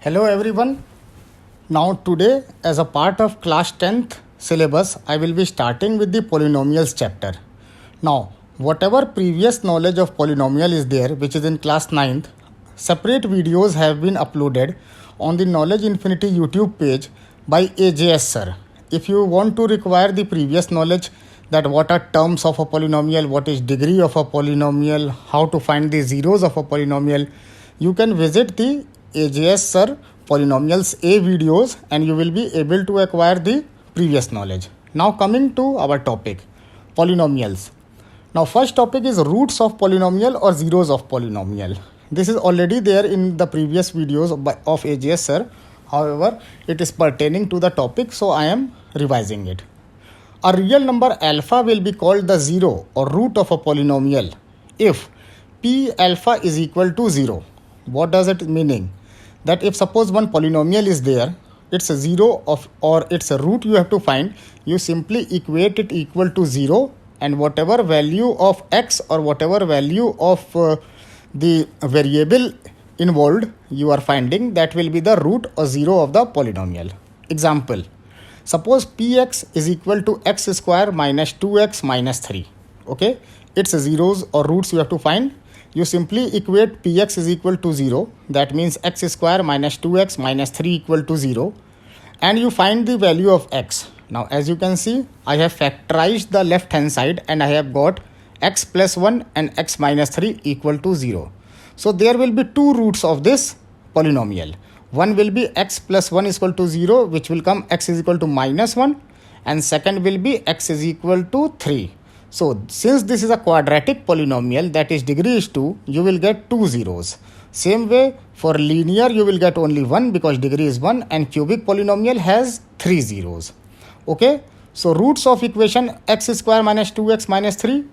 Hello everyone. Now today, as a part of class 10th syllabus, I will be starting with the polynomials chapter. Now, whatever previous knowledge of polynomial is there, which is in class 9th, separate videos have been uploaded on the Knowledge Infinity YouTube page by VJF sir. If you want to require the previous knowledge, that what are terms of a polynomial, what is degree of a polynomial, how to find the zeros of a polynomial, you can visit the VJF sir polynomials A videos and you will be able to acquire the previous knowledge. Now coming to our topic, polynomials. Now first topic is roots of polynomial or zeros of polynomial. This is already there in the previous videos of VJF sir. However, it is pertaining to the topic, so I am revising it. A real number alpha will be called the zero or root of a polynomial if p alpha is equal to 0. What does it meaning? That if suppose one polynomial is there, it's a zero of or it's a root you have to find, you simply equate it equal to 0 and whatever value of x or whatever value of the variable involved you are finding, that will be the root or 0 of the polynomial. Example, suppose px is equal to x square minus 2x minus 3. Okay, it's zeros or roots you have to find. You simply equate px is equal to 0, that means x square minus 2x minus 3 equal to 0, and you find the value of x. Now as you can see, I have factorized the left hand side and I have got x plus 1 and x minus 3 equal to 0. So there will be two roots of this polynomial. One will be x plus 1 is equal to 0, which will come x is equal to minus 1, and second will be x is equal to 3. So since this is a quadratic polynomial, that is degree is 2, you will get two zeros. Same way for linear you will get only 1 because degree is 1, and cubic polynomial has 3 zeros. Okay, so roots of equation x square minus 2x minus 3,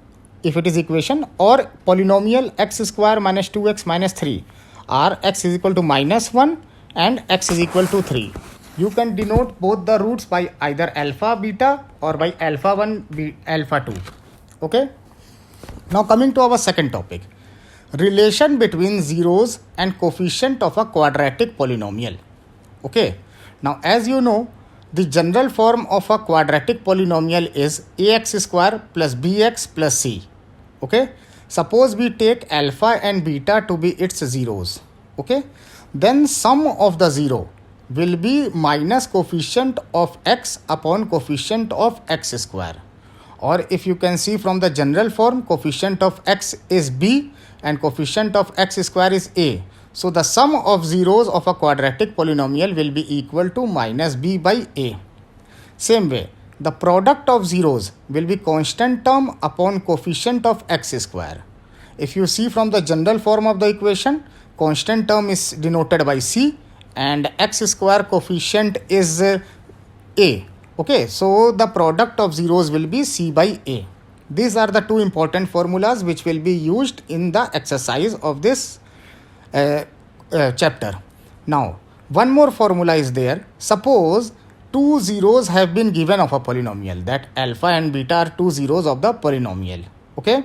if it is equation, or polynomial x square minus 2x minus 3 are x is equal to minus 1 and x is equal to 3. You can denote both the roots by either alpha beta or by alpha 1 alpha 2. Okay, now coming to our second topic, relation between zeros and coefficient of a quadratic polynomial. Okay, now as you know, the general form of a quadratic polynomial is ax square plus bx plus c. Okay, suppose we take alpha and beta to be its zeros. Okay, then sum of the zero will be minus coefficient of x upon coefficient of x square. Or if you can see from the general form, coefficient of x is b and coefficient of x square is a. So the sum of zeros of a quadratic polynomial will be equal to minus b by a. Same way, the product of zeros will be constant term upon coefficient of x square. If you see from the general form of the equation, constant term is denoted by c and x square coefficient is a. Okay, so the product of zeros will be c by a. These are the two important formulas which will be used in the exercise of this chapter. Now, one more formula is there. Suppose two zeros have been given of a polynomial, that alpha and beta are two zeros of the polynomial. Okay,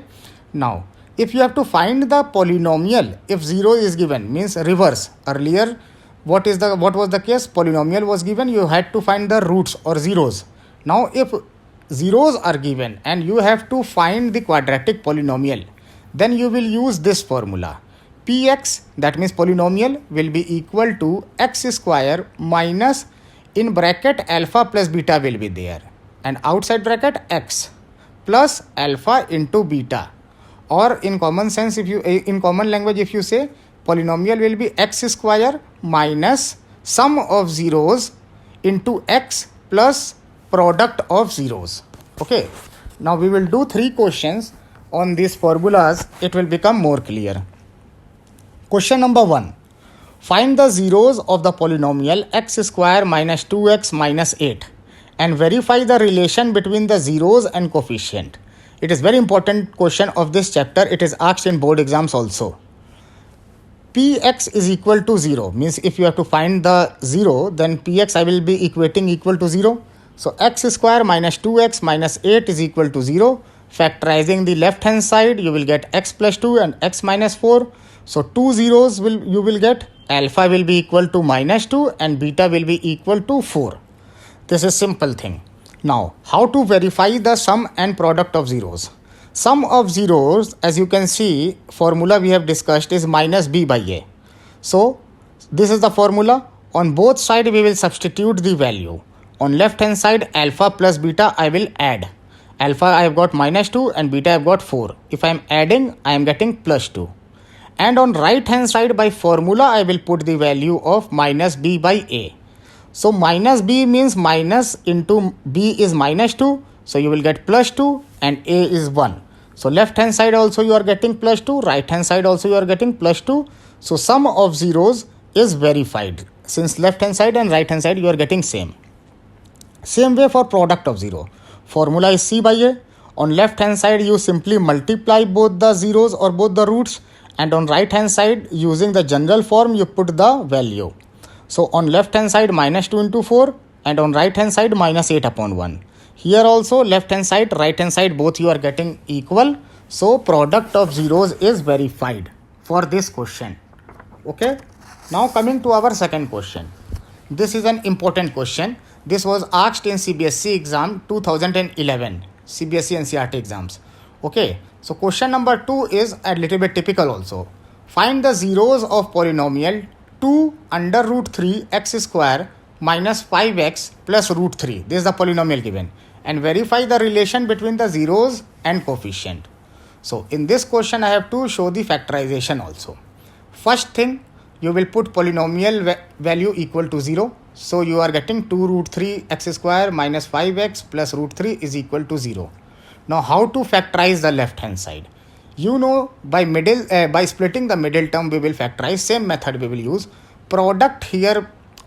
now if you have to find the polynomial, if 0 is given, means reverse. Earlier, what was the case? Polynomial was given, you had to find the roots or zeros. Now if zeros are given and you have to find the quadratic polynomial, then you will use this formula. Px, that means polynomial, will be equal to x square minus, in bracket alpha plus beta will be there, and outside bracket x plus alpha into beta. Or in common sense, if you in common language, if you say polynomial will be x square minus sum of zeros into x plus product of zeros. Okay, now we will do 3 questions on these formulas. It will become more clear. Question number 1. Find the zeros of the polynomial x square minus 2x minus 8 and verify the relation between the zeros and coefficient. It is very important question of this chapter. It is asked in board exams also. Px is equal to 0, means if you have to find the 0, then Px I will be equating equal to 0. So x square minus 2x minus 8 is equal to 0. Factorizing the left hand side, you will get x plus 2 and x minus 4. So two zeros you will get alpha will be equal to -2 and beta will be equal to 4. This is simple thing. Now, how to verify the sum and product of zeros? Sum of zeros, as you can see, formula we have discussed is minus b by a. So, this is the formula. On both sides, we will substitute the value. On left hand side, alpha plus beta, I will add. Alpha I have got -2 and beta I have got 4. If I am adding, I am getting +2. And on right hand side, by formula, I will put the value of minus b by a. So minus b means minus into b is -2. So you will get +2 and a is 1. So left hand side also you are getting +2. Right hand side also you are getting +2. So sum of zeros is verified. Since left hand side and right hand side you are getting same. Same way for product of zero. Formula is c by a. On left hand side you simply multiply both the zeros or both the roots. And on right hand side using the general form you put the value. So on left hand side -2 into 4 and on right hand side -8 upon 1. Here also left hand side, right hand side both you are getting equal. So product of zeros is verified for this question. Okay. Now coming to our second question. This is an important question. This was asked in CBSE exam 2011. CBSE and CRT exams. Okay. So question number 2 is a little bit typical also. Find the zeros of polynomial 2 under root 3 x square minus 5x plus root 3. This is the polynomial given. And verify the relation between the zeros and coefficient. So in this question I have to show the factorization also. First thing, you will put polynomial value equal to 0. So you are getting 2 root 3 x square minus 5x plus root 3 is equal to 0. Now how to factorize the left hand side? You know by splitting the middle term we will factorize. Same method we will use. Product here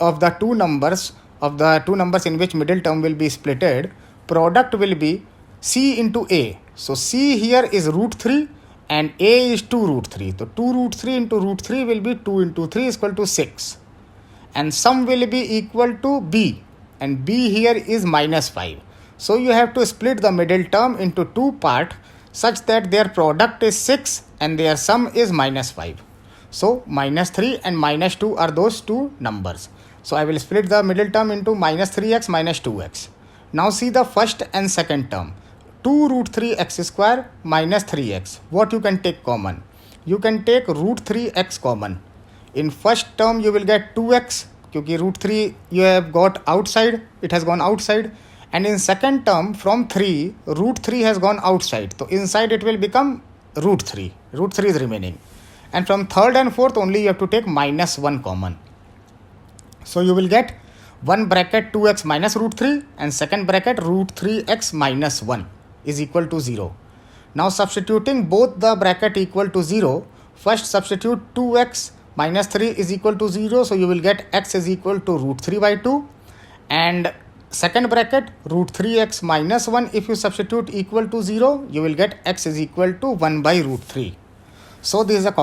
of the two numbers in which middle term will be splitted. Product will be c into a. So c here is root 3 and a is 2 root 3. So 2 root 3 into root 3 will be 2 into 3 is equal to 6. And sum will be equal to b. And b here is -5. So you have to split the middle term into two parts such that their product is 6 and their sum is -5. So -3 and -2 are those two numbers. So I will split the middle term into -3x minus 2x. Now see the first and second term. 2 root 3 x square minus 3x. What you can take common? You can take root 3x common. In first term you will get 2x because root 3 you have got outside. It has gone outside. And in second term from 3, root 3 has gone outside. So inside it will become root 3. Root 3 is remaining. And from third and fourth only you have to take -1 common. So you will get one bracket 2x minus root 3 and second bracket root 3x minus 1 is equal to 0. Now substituting both the bracket equal to 0, first substitute 2x minus 3 is equal to 0. So you will get x is equal to root 3 by 2. And second bracket root 3x minus 1, if you substitute equal to 0, you will get x is equal to 1 by root 3. So this is a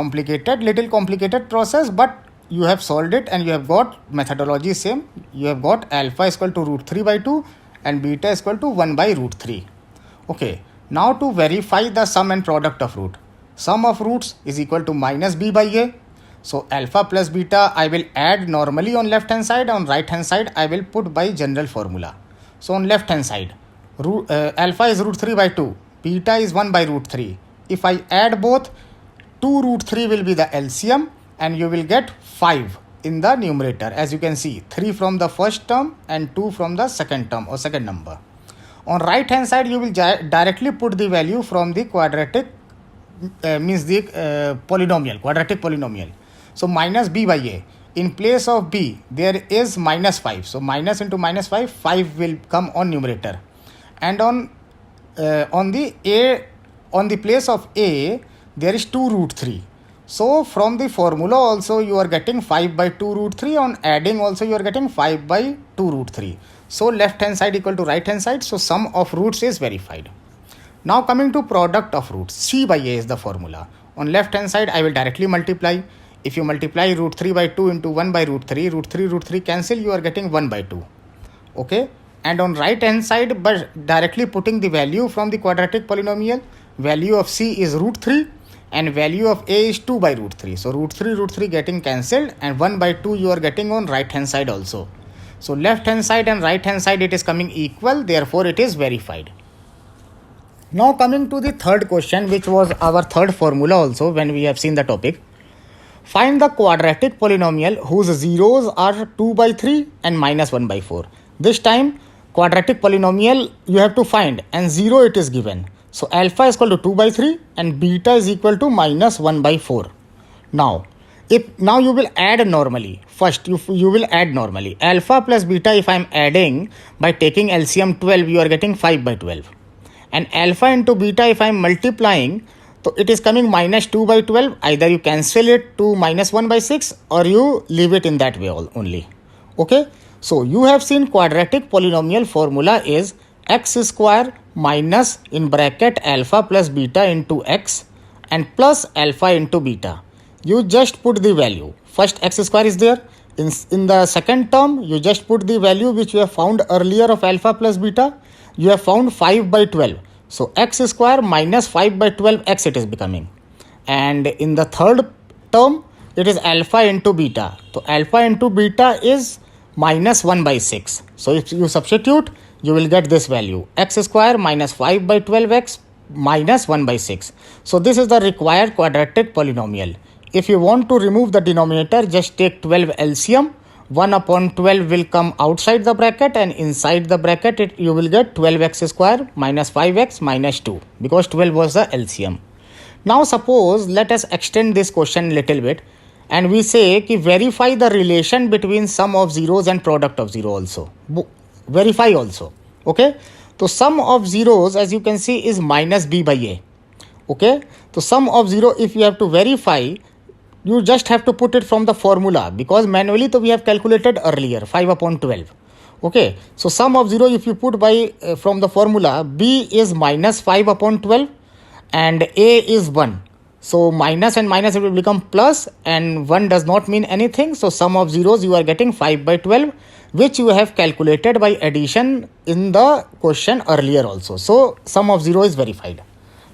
little complicated process, but you have solved it and you have got methodology same. You have got alpha is equal to root 3 by 2 and beta is equal to 1 by root 3. Okay, now to verify the sum and product of root. Sum of roots is equal to minus b by a. So alpha plus beta I will add normally on left hand side. On right hand side I will put by general formula. So on left hand side alpha is root 3 by 2. Beta is 1 by root 3. If I add both, 2 root 3 will be the LCM and you will get 5 in the numerator. As you can see, 3 from the first term and 2 from the second term or second number. On right hand side you will directly put the value from the quadratic quadratic polynomial. So minus b by a. In place of b there is -5. So minus into -5, 5 will come on numerator. And on the place of a there is 2 root 3. So from the formula also you are getting 5 by 2 root 3. On adding also you are getting 5 by 2 root 3. So left hand side equal to right hand side. So sum of roots is verified. Now coming to product of roots. C by a is the formula. On left hand side I will directly multiply. If you multiply root 3 by 2 into 1 by root 3, root 3 cancel, you are getting 1 by 2. Okay. And on right hand side, but directly putting the value from the quadratic polynomial, value of c is root 3. and value of a is 2 by root 3. So root 3 getting cancelled, and 1 by 2 you are getting on right hand side also. So left hand side and right hand side it is coming equal, therefore it is verified. Now coming to the third question, which was our third formula also when we have seen the topic. Find the quadratic polynomial whose zeros are 2 by 3 and minus 1 by 4. This time quadratic polynomial you have to find, and 0 it is given. So alpha is equal to 2 by 3 and beta is equal to minus 1 by 4. Now you will add normally. First you will add normally. Alpha plus beta, if I am adding by taking LCM 12, you are getting 5 by 12. And alpha into beta, if I am multiplying, so it is coming minus 2 by 12. Either you cancel it to minus 1 by 6 or you leave it in that way only. Okay. So you have seen quadratic polynomial formula is x square minus in bracket alpha plus beta into x and plus alpha into beta. You just put the value. First x square is there. In the second term, you just put the value which you have found earlier of alpha plus beta. You have found 5 by 12. So x square minus 5 by 12 x it is becoming. And in the third term, it is alpha into beta. So alpha into beta is minus 1 by 6. So if you substitute, you will get this value. X square minus 5 by 12x minus 1 by 6. So this is the required quadratic polynomial. If you want to remove the denominator, just take 12 LCM. 1 upon 12 will come outside the bracket, and inside the bracket you will get 12x square minus 5x minus 2, because 12 was the LCM. Now suppose let us extend this question little bit, and we say ki verify the relation between sum of zeros and product of zero also. Verify also. Okay. So sum of zeros, as you can see, is minus b by a. Okay. So sum of 0, if you have to verify, you just have to put it from the formula, because manually we have calculated earlier 5 upon 12. Okay. So sum of 0, if you put by from the formula, b is minus 5 upon 12 and a is 1. So minus and minus it will become plus, and 1 does not mean anything. So sum of zeros you are getting 5 by 12, which you have calculated by addition in the question earlier also. So sum of 0 is verified.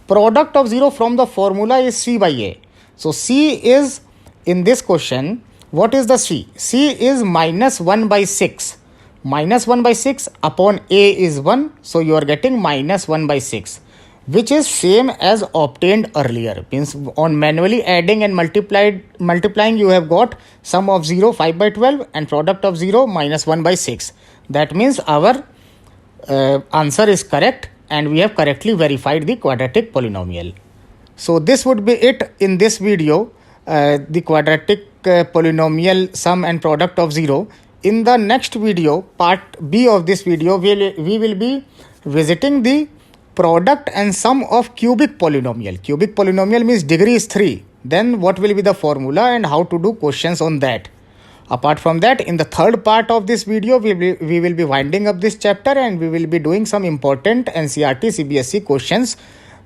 Product of 0 from the formula is c by a. So c is, in this question, what is the c? C is minus 1 by 6. Minus 1 by 6 upon a is 1. So you are getting minus 1 by 6, which is same as obtained earlier. Means on manually adding and multiplying you have got sum of 0 5 by 12 and product of 0 minus 1 by 6. That means our answer is correct, and we have correctly verified the quadratic polynomial. So this would be it in this video, the quadratic polynomial sum and product of 0. In the next video, part B of this video, we will be visiting the product and sum of cubic polynomial. Cubic polynomial means degree is 3. Then what will be the formula and how to do questions on that. Apart from that, in the third part of this video, we will be winding up this chapter, and we will be doing some important NCERT CBSE questions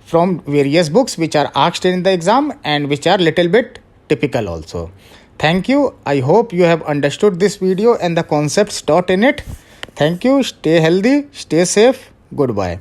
from various books which are asked in the exam and which are little bit typical also. Thank you. I hope you have understood this video and the concepts taught in it. Thank you. Stay healthy, stay safe. Goodbye.